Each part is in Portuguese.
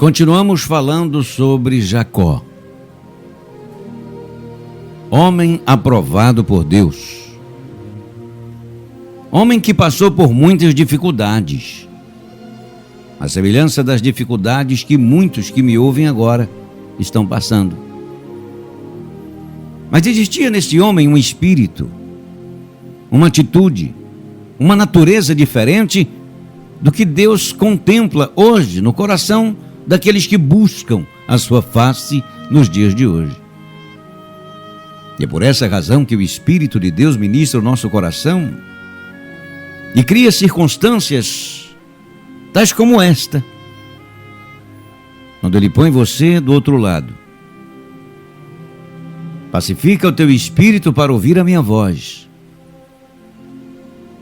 continuamos falando sobre Jacó, homem aprovado por Deus, homem que passou por muitas dificuldades, a semelhança das dificuldades que muitos que me ouvem agora estão passando. Mas existia nesse homem um espírito, uma atitude, uma natureza diferente do que Deus contempla hoje no coração daqueles que buscam a sua face nos dias de hoje. E é por essa razão que o Espírito de Deus ministra o nosso coração e cria circunstâncias tais como esta, quando Ele põe você do outro lado. Pacifica o teu espírito para ouvir a minha voz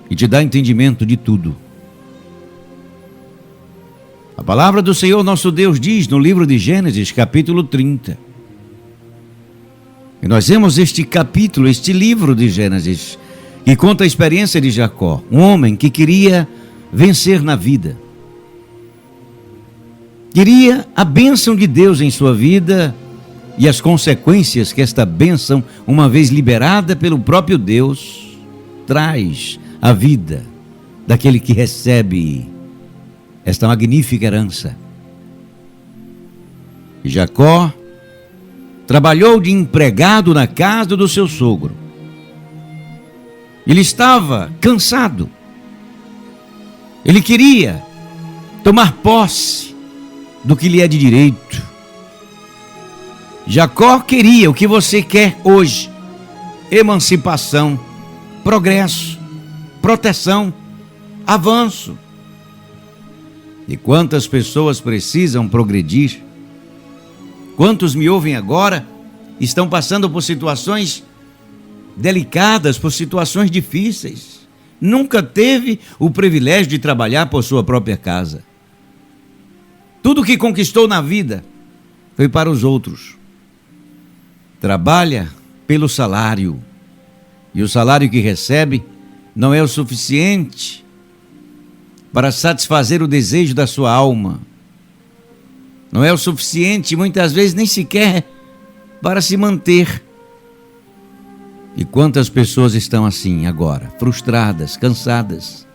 e te dá entendimento de tudo. A palavra do Senhor nosso Deus diz no livro de Gênesis, capítulo 30. E nós vemos este capítulo, este livro de Gênesis, que conta a experiência de Jacó, um homem que queria vencer na vida. Queria a bênção de Deus em sua vida e as consequências que esta bênção, uma vez liberada pelo próprio Deus, traz à vida daquele que recebe esta magnífica herança. E Jacó trabalhou de empregado na casa do seu sogro. Ele estava cansado. Ele queria tomar posse do que lhe é de direito. Jacó queria o que você quer hoje: emancipação, progresso, proteção, avanço. E quantas pessoas precisam progredir? Quantos me ouvem agora estão passando por situações delicadas, por situações difíceis? Nunca teve o privilégio de trabalhar por sua própria casa. Tudo que conquistou na vida foi para os outros. Trabalha pelo salário, e o salário que recebe não é o suficiente para satisfazer o desejo da sua alma. Não é o suficiente, muitas vezes nem sequer para se manter. E quantas pessoas estão assim agora, frustradas, cansadas?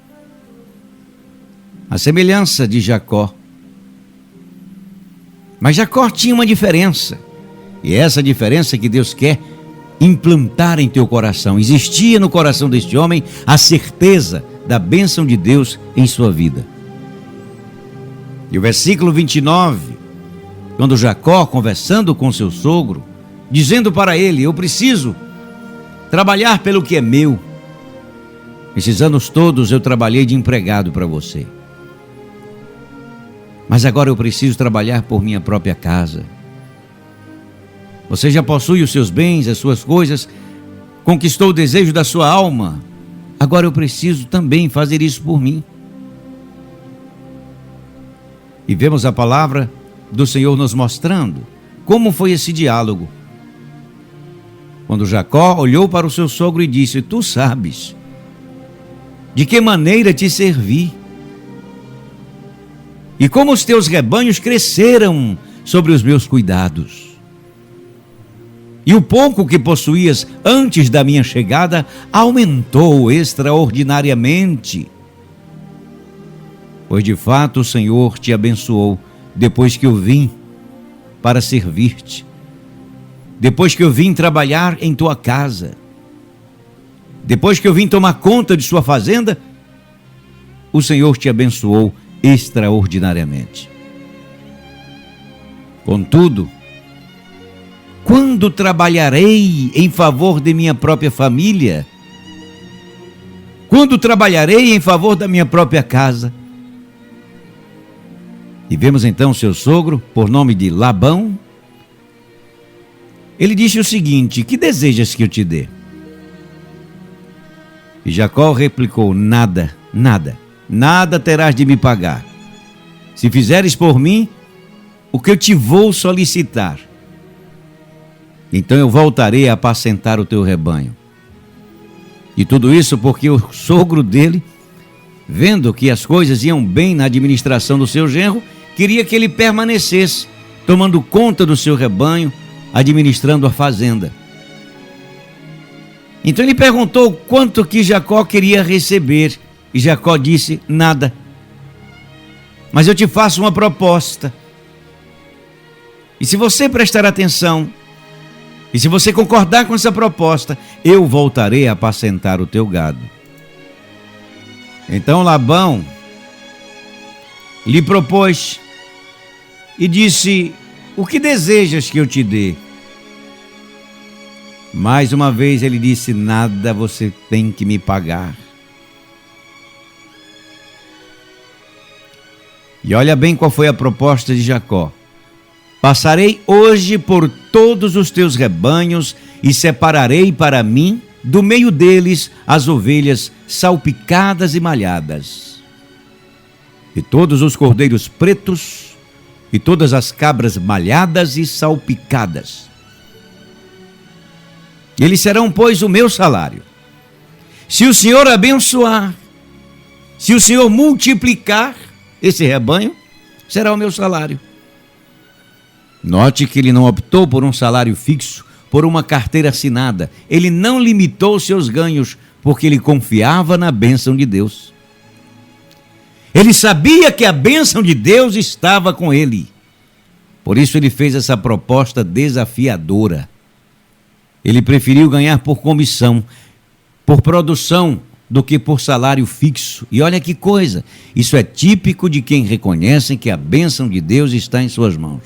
A semelhança de Jacó. Mas Jacó tinha uma diferença, e essa diferença que Deus quer implantar em teu coração. Existia no coração deste homem a certeza da bênção de Deus em sua vida. E o versículo 29, quando Jacó, conversando com seu sogro, dizendo para ele: eu preciso trabalhar pelo que é meu. Esses anos todos eu trabalhei de empregado para você, mas agora eu preciso trabalhar por minha própria casa. Você já possui os seus bens, as suas coisas, conquistou o desejo da sua alma. Agora eu preciso também fazer isso por mim. E vemos a palavra do Senhor nos mostrando como foi esse diálogo. Quando Jacó olhou para o seu sogro e disse: tu sabes de que maneira te servi, e como os teus rebanhos cresceram sobre os meus cuidados. E o pouco que possuías antes da minha chegada aumentou extraordinariamente. Pois de fato o Senhor te abençoou depois que eu vim para servir-te, depois que eu vim trabalhar em tua casa, depois que eu vim tomar conta de sua fazenda, o Senhor te abençoou extraordinariamente. Contudo, quando trabalharei em favor de minha própria família? Quando trabalharei em favor da minha própria casa? E vemos então seu sogro, por nome de Labão. Ele disse o seguinte: que desejas que eu te dê? E Jacó replicou: nada, nada, nada terás de me pagar. Se fizeres por mim o que eu te vou solicitar, então eu voltarei a apacentar o teu rebanho. E tudo isso porque o sogro dele, vendo que as coisas iam bem na administração do seu genro, queria que ele permanecesse, tomando conta do seu rebanho, administrando a fazenda. Então ele perguntou quanto que Jacó queria receber, e Jacó disse: nada. Mas eu te faço uma proposta. E se você prestar atenção, e se você concordar com essa proposta, eu voltarei a apacentar o teu gado. Então Labão lhe propôs e disse: o que desejas que eu te dê? Mais uma vez ele disse: nada, você tem que me pagar. E olha bem qual foi a proposta de Jacó: passarei hoje por todos os teus rebanhos e separarei para mim, do meio deles, as ovelhas salpicadas e malhadas, e todos os cordeiros pretos, e todas as cabras malhadas e salpicadas. Eles serão, pois, o meu salário. Se o Senhor abençoar, se o Senhor multiplicar esse rebanho, será o meu salário. Note que ele não optou por um salário fixo, por uma carteira assinada. Ele não limitou seus ganhos, porque ele confiava na bênção de Deus. Ele sabia que a bênção de Deus estava com ele. Por isso ele fez essa proposta desafiadora. Ele preferiu ganhar por comissão, por produção, do que por salário fixo. E olha que coisa, isso é típico de quem reconhece que a bênção de Deus está em suas mãos.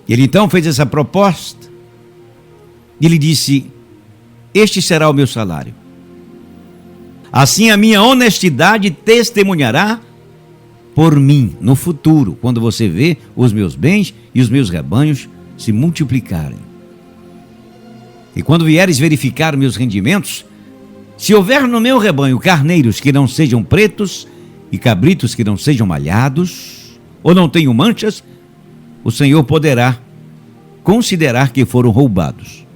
Ele então fez essa proposta, e ele disse: este será o meu salário. Assim a minha honestidade testemunhará por mim no futuro, quando você vê os meus bens e os meus rebanhos se multiplicarem. E quando vieres verificar meus rendimentos, se houver no meu rebanho carneiros que não sejam pretos e cabritos que não sejam malhados, ou não tenham manchas, o Senhor poderá considerar que foram roubados.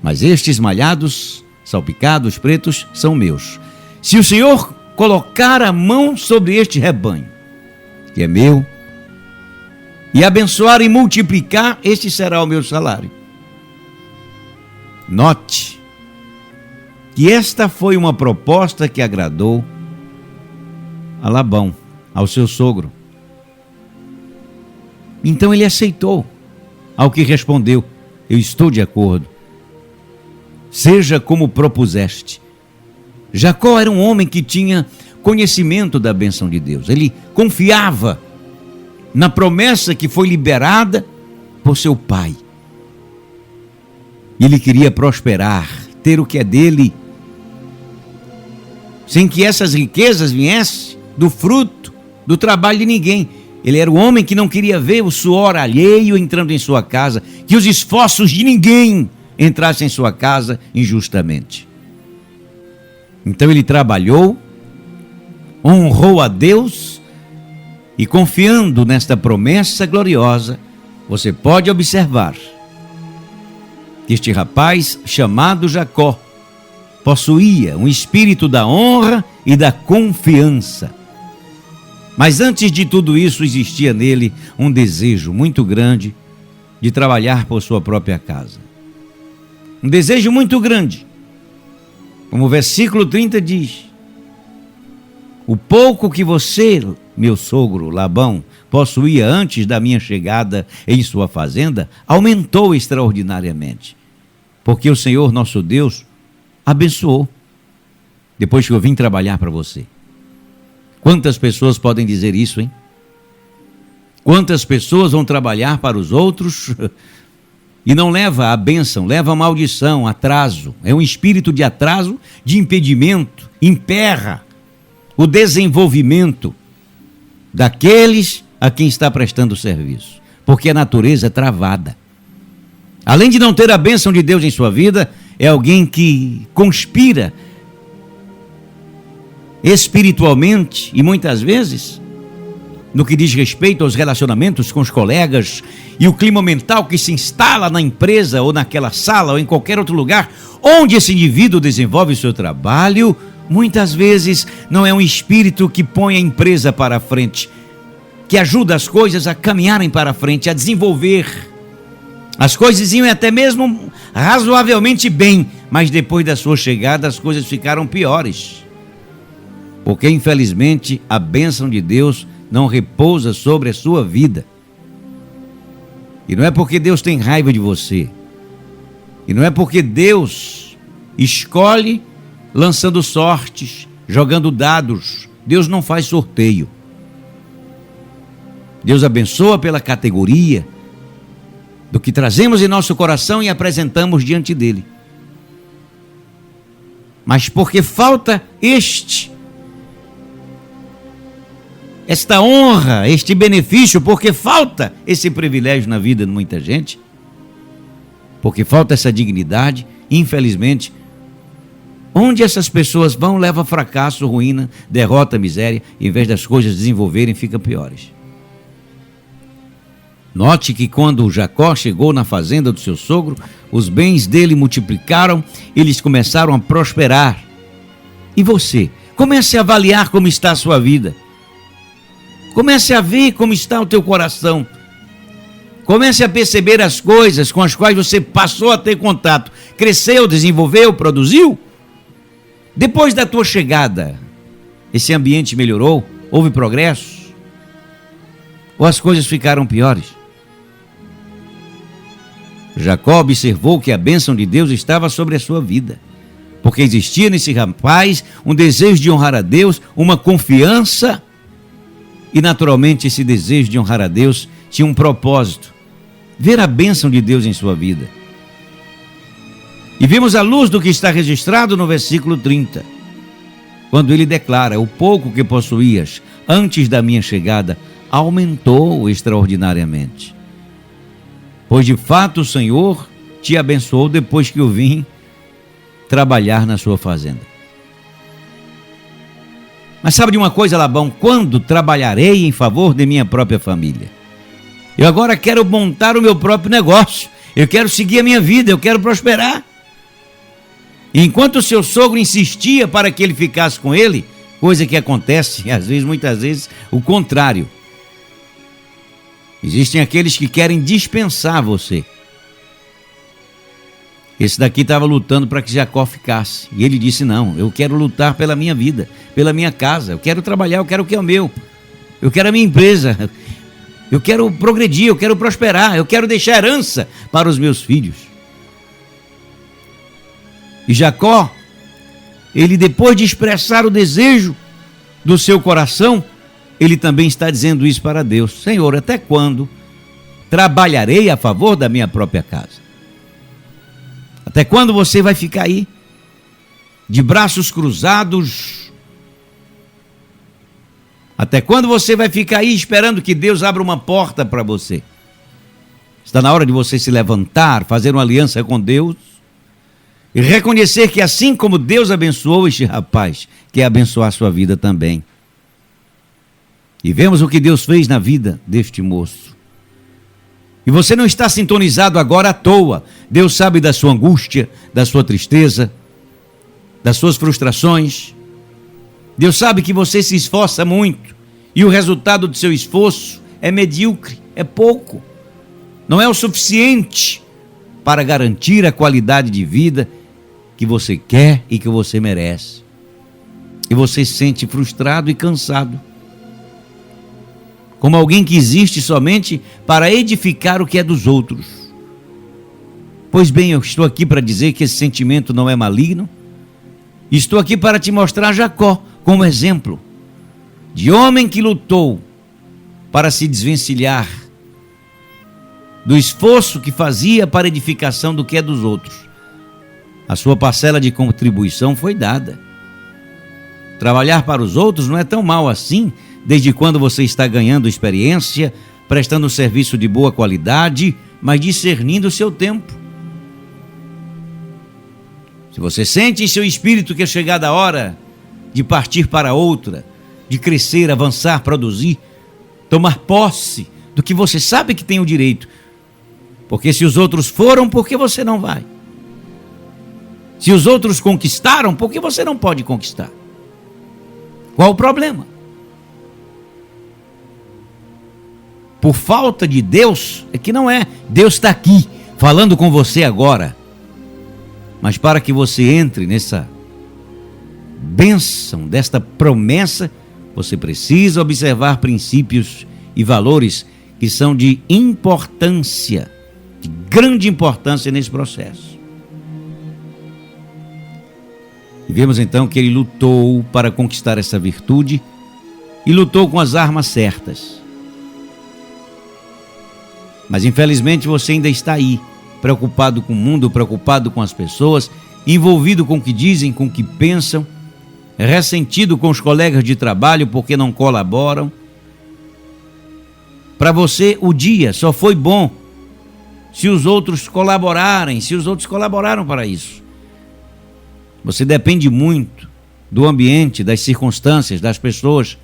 Mas estes malhados, salpicados, pretos, são meus. Se o Senhor colocar a mão sobre este rebanho, que é meu, e abençoar e multiplicar, este será o meu salário. Note que esta foi uma proposta que agradou a Labão, ao seu sogro. Então ele aceitou, ao que respondeu: eu estou de acordo. Seja como propuseste. Jacó era um homem que tinha conhecimento da bênção de Deus. Ele confiava na promessa que foi liberada por seu pai. Ele queria prosperar, ter o que é dele, sem que essas riquezas viessem do fruto do trabalho de ninguém. Ele era o homem que não queria ver o suor alheio entrando em sua casa, que os esforços de ninguém entrassem em sua casa injustamente. Então ele trabalhou, honrou a Deus, e confiando nesta promessa gloriosa, você pode observar que este rapaz chamado Jacó possuía um espírito da honra e da confiança. Mas antes de tudo isso, existia nele um desejo muito grande de trabalhar por sua própria casa. Um desejo muito grande. Como o versículo 30 diz: o pouco que você, meu sogro Labão, possuía antes da minha chegada em sua fazenda, aumentou extraordinariamente, porque o Senhor nosso Deus abençoou, depois que eu vim trabalhar para você. Quantas pessoas podem dizer isso, hein? Quantas pessoas vão trabalhar para os outros e não leva a bênção, leva a maldição, atraso. É um espírito de atraso, de impedimento, emperra o desenvolvimento daqueles a quem está prestando serviço, porque a natureza é travada. Além de não ter a bênção de Deus em sua vida, é alguém que conspira espiritualmente e muitas vezes no que diz respeito aos relacionamentos com os colegas e o clima mental que se instala na empresa ou naquela sala ou em qualquer outro lugar onde esse indivíduo desenvolve o seu trabalho, muitas vezes não é um espírito que põe a empresa para a frente, que ajuda as coisas a caminharem para a frente, a desenvolver. As coisas iam até mesmo razoavelmente bem, mas depois da sua chegada as coisas ficaram piores. Porque infelizmente a bênção de Deus não repousa sobre a sua vida. E não é porque Deus tem raiva de você. E não é porque Deus escolhe lançando sortes, jogando dados. Deus não faz sorteio. Deus abençoa pela categoria do que trazemos em nosso coração e apresentamos diante dele. Mas porque falta esta honra, este benefício, porque falta esse privilégio na vida de muita gente, porque falta essa dignidade, infelizmente, onde essas pessoas vão, leva fracasso, ruína, derrota, miséria, e em vez das coisas desenvolverem, ficam piores. Note que quando Jacó chegou na fazenda do seu sogro, os bens dele multiplicaram, eles começaram a prosperar. E você? Comece a avaliar como está a sua vida. Comece a ver como está o teu coração. Comece a perceber as coisas com as quais você passou a ter contato. Cresceu, desenvolveu, produziu? Depois da tua chegada, esse ambiente melhorou? Houve progresso? Ou as coisas ficaram piores? Jacó observou que a bênção de Deus estava sobre a sua vida, porque existia nesse rapaz um desejo de honrar a Deus, uma confiança, e naturalmente esse desejo de honrar a Deus tinha um propósito: ver a bênção de Deus em sua vida. E vimos à luz do que está registrado no versículo 30, quando ele declara: o pouco que possuías antes da minha chegada aumentou extraordinariamente. Pois de fato o Senhor te abençoou depois que eu vim trabalhar na sua fazenda. Mas sabe de uma coisa, Labão? Quando trabalharei em favor de minha própria família? Eu agora quero montar o meu próprio negócio. Eu quero seguir a minha vida, eu quero prosperar. E enquanto o seu sogro insistia para que ele ficasse com ele, coisa que acontece, às vezes, muitas vezes, o contrário. Existem aqueles que querem dispensar você. Esse daqui estava lutando para que Jacó ficasse. E ele disse: não, eu quero lutar pela minha vida, pela minha casa. Eu quero trabalhar, eu quero o que é o meu. Eu quero a minha empresa. Eu quero progredir, eu quero prosperar. Eu quero deixar herança para os meus filhos. E Jacó, ele depois de expressar o desejo do seu coração, ele também está dizendo isso para Deus: Senhor, até quando trabalharei a favor da minha própria casa? Até quando você vai ficar aí, de braços cruzados? Até quando você vai ficar aí esperando que Deus abra uma porta para você? Está na hora de você se levantar, fazer uma aliança com Deus e reconhecer que assim como Deus abençoou este rapaz, quer abençoar a sua vida também. E vemos o que Deus fez na vida deste moço. E você não está sintonizado agora à toa. Deus sabe da sua angústia, da sua tristeza, das suas frustrações. Deus sabe que você se esforça muito e o resultado do seu esforço é medíocre, é pouco. Não é o suficiente para garantir a qualidade de vida que você quer e que você merece. E você se sente frustrado e cansado, como alguém que existe somente para edificar o que é dos outros. Pois bem, eu estou aqui para dizer que esse sentimento não é maligno. Estou aqui para te mostrar Jacó como exemplo de homem que lutou para se desvencilhar do esforço que fazia para a edificação do que é dos outros. A sua parcela de contribuição foi dada. Trabalhar para os outros não é tão mal assim, desde quando você está ganhando experiência, prestando um serviço de boa qualidade, mas discernindo o seu tempo. Se você sente em seu espírito que é chegada a hora de partir para outra, de crescer, avançar, produzir, tomar posse do que você sabe que tem o direito, porque se os outros foram, por que você não vai? Se os outros conquistaram, por que você não pode conquistar? Qual o problema? Por falta de Deus, é que não é. Deus está aqui, falando com você agora. Mas para que você entre nessa bênção, desta promessa, você precisa observar princípios e valores que são de importância, de grande importância nesse processo. E vemos então que ele lutou para conquistar essa virtude e lutou com as armas certas. Mas infelizmente você ainda está aí, preocupado com o mundo, preocupado com as pessoas, envolvido com o que dizem, com o que pensam, ressentido com os colegas de trabalho porque não colaboram. Para você o dia só foi bom se os outros colaborarem, se os outros colaboraram para isso. Você depende muito do ambiente, das circunstâncias, das pessoas.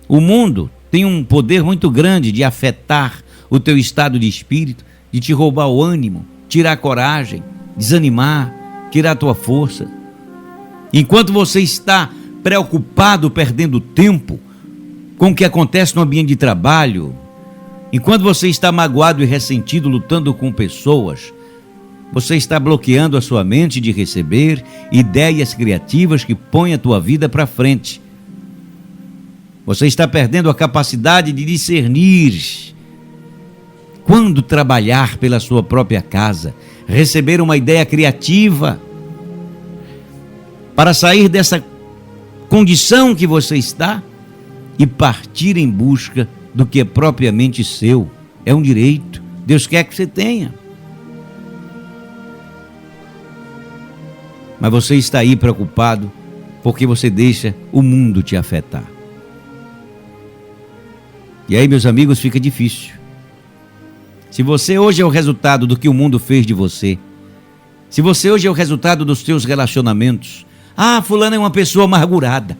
O mundo tem um poder muito grande de afetar o teu estado de espírito, de te roubar o ânimo, tirar a coragem, desanimar, tirar a tua força. Enquanto você está preocupado, perdendo tempo com o que acontece no ambiente de trabalho, enquanto você está magoado e ressentido lutando com pessoas, você está bloqueando a sua mente de receber ideias criativas que põem a tua vida para frente. Você está perdendo a capacidade de discernir quando trabalhar pela sua própria casa, receber uma ideia criativa para sair dessa condição que você está e partir em busca do que é propriamente seu. É um direito. Deus quer que você tenha. Mas você está aí preocupado porque você deixa o mundo te afetar. E aí, meus amigos, fica difícil. Se você hoje é o resultado do que o mundo fez de você, se você hoje é o resultado dos teus relacionamentos, fulano é uma pessoa amargurada.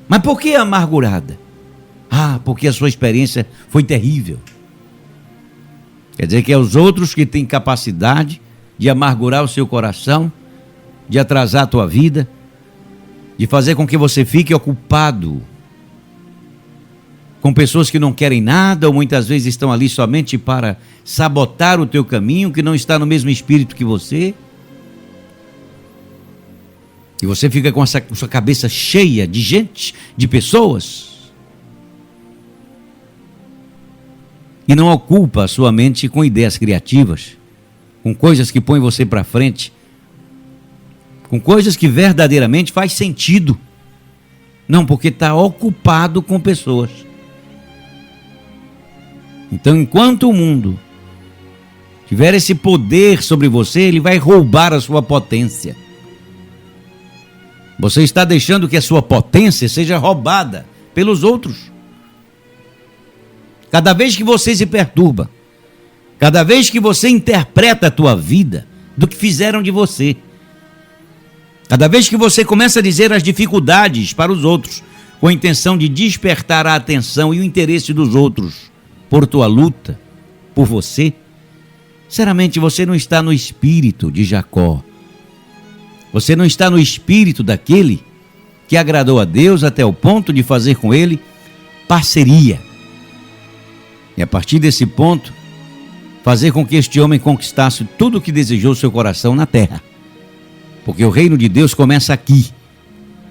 Mas por que amargurada? Porque a sua experiência foi terrível. Quer dizer que é os outros que têm capacidade de amargurar o seu coração, de atrasar a tua vida, de fazer com que você fique ocupado com pessoas que não querem nada ou muitas vezes estão ali somente para sabotar o teu caminho, que não está no mesmo espírito que você. E você fica com sua cabeça cheia de gente, de pessoas, e não ocupa a sua mente com ideias criativas, com coisas que põem você para frente, com coisas que verdadeiramente faz sentido. Não, porque está ocupado com pessoas. Então, enquanto o mundo tiver esse poder sobre você, ele vai roubar a sua potência. Você está deixando que a sua potência seja roubada pelos outros. Cada vez que você se perturba, cada vez que você interpreta a tua vida do que fizeram de você, cada vez que você começa a dizer as dificuldades para os outros, com a intenção de despertar a atenção e o interesse dos outros por tua luta, por você, sinceramente você não está no espírito de Jacó. Você não está no espírito daquele que agradou a Deus até o ponto de fazer com ele parceria. E a partir desse ponto, fazer com que este homem conquistasse tudo o que desejou seu coração na terra. Porque o reino de Deus começa aqui,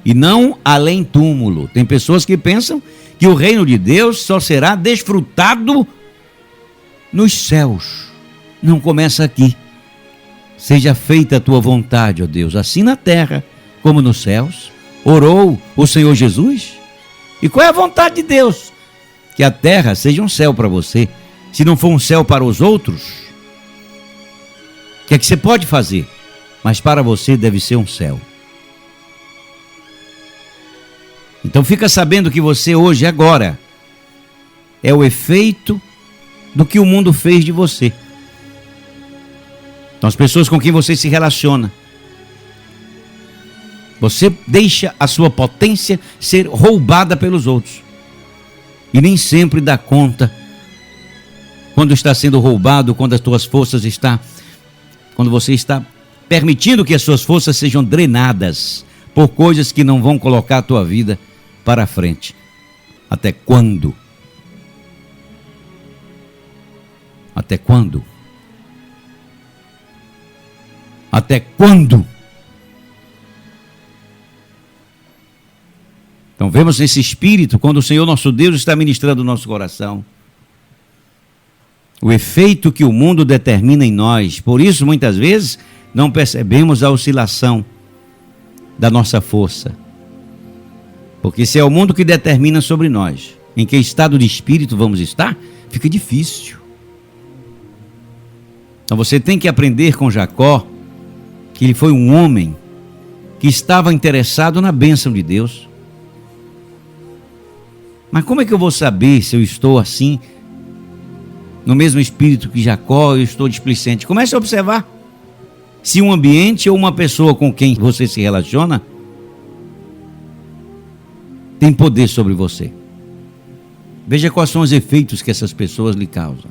e não além túmulo. Tem pessoas que pensam que o reino de Deus só será desfrutado nos céus. Não começa aqui. Seja feita a tua vontade, ó Deus, assim na terra como nos céus. Orou o Senhor Jesus. E qual é a vontade de Deus? Que a terra seja um céu para você. Se não for um céu para os outros, o que é que você pode fazer? Mas para você deve ser um céu. Então fica sabendo que você hoje, agora, é o efeito do que o mundo fez de você. Então as pessoas com quem você se relaciona, você deixa a sua potência ser roubada pelos outros. E nem sempre dá conta quando está sendo roubado, quando as tuas forças quando você está permitindo que as suas forças sejam drenadas por coisas que não vão colocar a tua vida para frente. Até quando? Até quando? Até quando? Então vemos esse espírito quando o Senhor nosso Deus está ministrando o nosso coração. O efeito que o mundo determina em nós. Por isso, muitas vezes, não percebemos a oscilação da nossa força. Porque se é o mundo que determina sobre nós, em que estado de espírito vamos estar, fica difícil. Então você tem que aprender com Jacó, que ele foi um homem que estava interessado na bênção de Deus. Mas como é que eu vou saber se eu estou assim, no mesmo espírito que Jacó, eu estou displicente? Comece a observar se um ambiente ou uma pessoa com quem você se relaciona tem poder sobre você. Veja quais são os efeitos que essas pessoas lhe causam.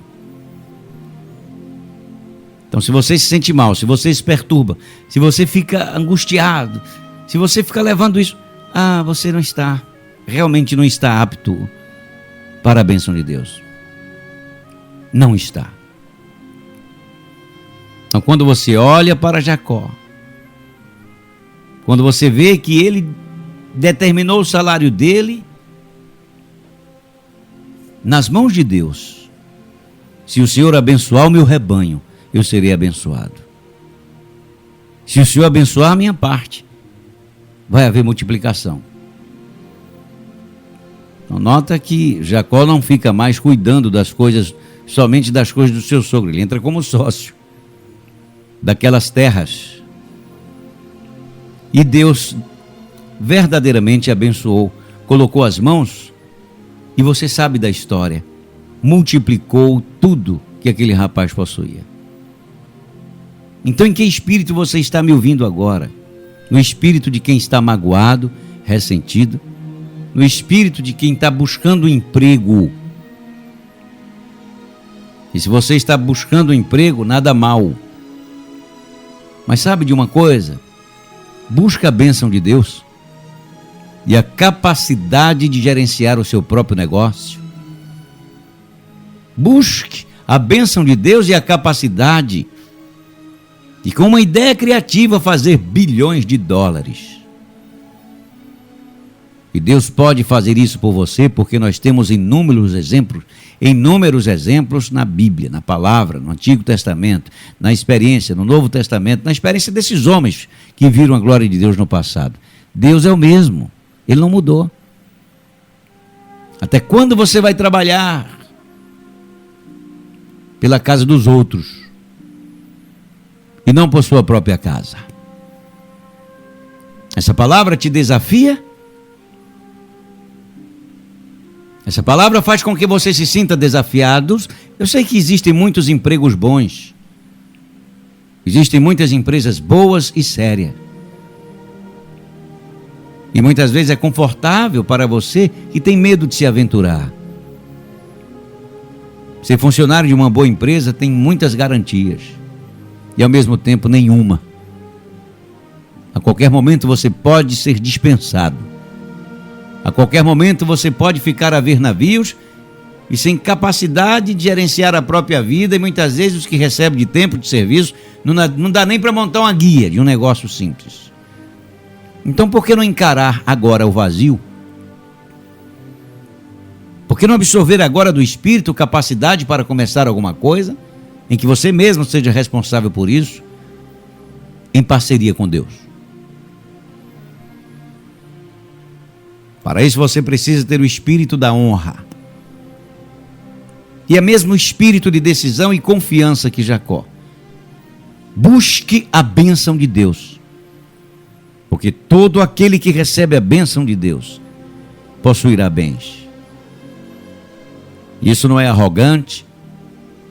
Então, se você se sente mal, se você se perturba, se você fica angustiado, se você fica levando isso, você não está, realmente não está apto para a bênção de Deus. Não está. Então, quando você olha para Jacó, quando você vê que ele determinou o salário dele nas mãos de Deus, se o Senhor abençoar o meu rebanho, eu serei abençoado. Se o Senhor abençoar a minha parte, vai haver multiplicação. Então, nota que Jacó não fica mais cuidando das coisas, somente das coisas do seu sogro. Ele entra como sócio daquelas terras. E Deus verdadeiramente abençoou, colocou as mãos, e você sabe da história, multiplicou tudo que aquele rapaz possuía. Então, em que espírito você está me ouvindo agora? No espírito de quem está magoado, ressentido? No espírito de quem está buscando um emprego? E se você está buscando um emprego, nada mal. Mas sabe de uma coisa? Busca a bênção de Deus e a capacidade de gerenciar o seu próprio negócio. Busque a bênção de Deus e a capacidade de, com uma ideia criativa, fazer bilhões de dólares. E Deus pode fazer isso por você, porque nós temos inúmeros exemplos na Bíblia, na palavra, no Antigo Testamento, na experiência, no Novo Testamento, na experiência desses homens que viram a glória de Deus no passado. Deus é o mesmo, Ele não mudou. Até quando você vai trabalhar pela casa dos outros e não por sua própria casa? Essa palavra te desafia? Essa palavra faz com que você se sinta desafiado? Eu sei que existem muitos empregos bons. Existem muitas empresas boas e sérias. E muitas vezes é confortável para você que tem medo de se aventurar. Ser funcionário de uma boa empresa tem muitas garantias. E ao mesmo tempo nenhuma. A qualquer momento você pode ser dispensado. A qualquer momento você pode ficar a ver navios e sem capacidade de gerenciar a própria vida, e muitas vezes os que recebem de tempo de serviço não dá nem para montar uma guia de um negócio simples. Então, por que não encarar agora o vazio? Por que não absorver agora do Espírito capacidade para começar alguma coisa, em que você mesmo seja responsável por isso, em parceria com Deus? Para isso você precisa ter o espírito da honra. E é mesmo o espírito de decisão e confiança que Jacó. Busque a bênção de Deus. Porque todo aquele que recebe a bênção de Deus possuirá bens. Isso não é arrogante,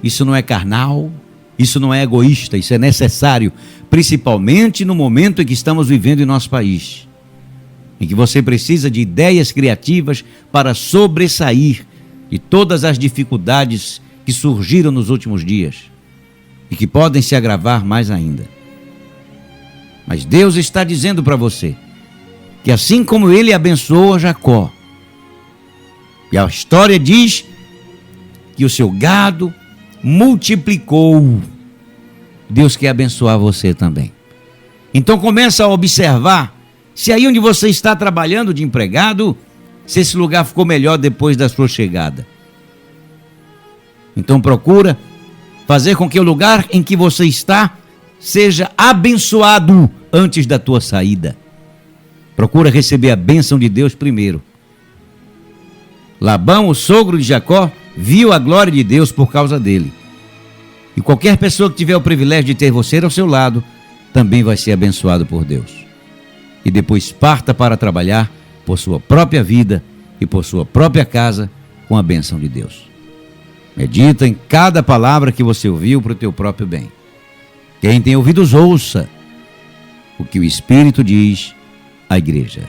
isso não é carnal, isso não é egoísta, isso é necessário, principalmente no momento em que estamos vivendo em nosso país, em que você precisa de ideias criativas para sobressair de todas as dificuldades que surgiram nos últimos dias e que podem se agravar mais ainda. Mas Deus está dizendo para você: que assim como ele abençoou Jacó, e a história diz que o seu gado multiplicou, Deus quer abençoar você também. Então começa a observar se aí onde você está trabalhando de empregado, se esse lugar ficou melhor depois da sua chegada. Então procura fazer com que o lugar em que você está seja abençoado antes da tua saída. Procura receber a bênção de Deus primeiro. Labão, o sogro de Jacó, viu a glória de Deus por causa dele. E qualquer pessoa que tiver o privilégio de ter você ao seu lado, também vai ser abençoado por Deus. E depois parta para trabalhar por sua própria vida e por sua própria casa com a bênção de Deus. Medita em cada palavra que você ouviu para o teu próprio bem. Quem tem ouvidos, ouça o que o Espírito diz à igreja.